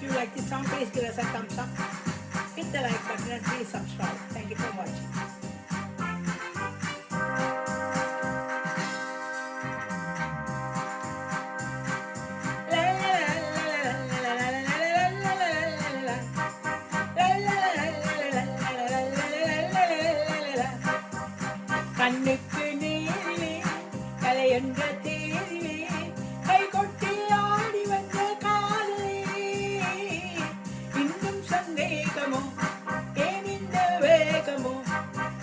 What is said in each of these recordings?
If you like this song, please give us a thumbs up, hit the like button and please subscribe. Thank you for watching. கண்ணுக்கு நேரிலே கலை என்ற தேரிலே கை கொட்டி ஆடி வந்த காதலே இன்னும் சந்தேகமோ ஏன் இந்த வேகமோ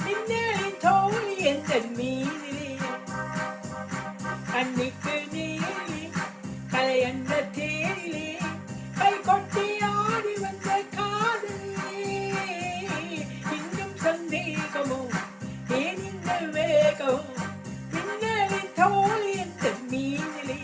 நின்னலின் தோழி எந்த மீதிலே கண்ணுக்கு நேரிலே கலை என்ற தேரிலே கை கொட்டி ஆடி வந்த காதலே இன்னும் சந்தேகமோ ஏன் இந்த வேகம் மின்னலின் தோழி என்ற மீதிலே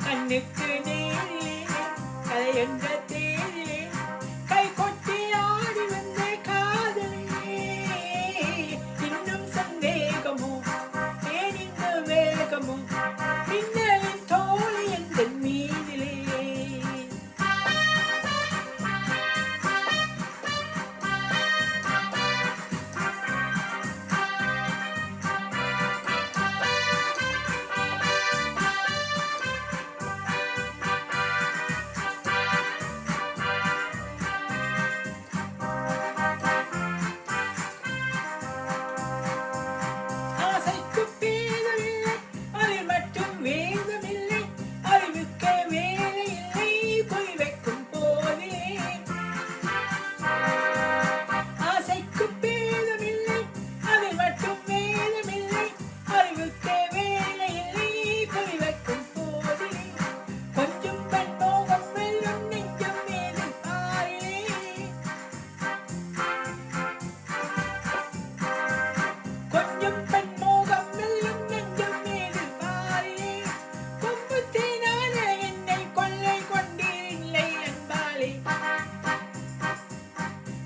கண்ணுக்கு நேரிலே கலை என்ற தேரிலே கை கொட்டி ஆடி வந்த காதலே இன்னும் சந்தேகமோ ஏன் இந்த வேகமோ மின்னலின் தோழி எந்த மீதிலே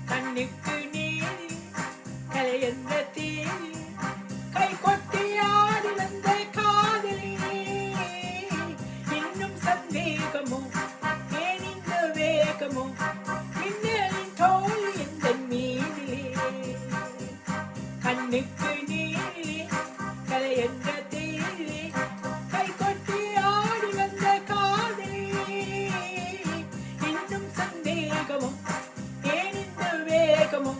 கண்ணுக்கு நேரில் கலை என்ற தேரில் கை கொட்டி ஆடி வந்த காதலே இன்னும் சந்தேகமோ ஏன் இந்த வேகமோ மின்னலின் தோழி எந்த மீதிலே கண்ணுக்கு நேரிலே கலை என்ற தேரிலே கை கொட்டி ஆடி வந்த காதலே இன்னும் சந்தேகமோ ஏன் இந்த வேகமோ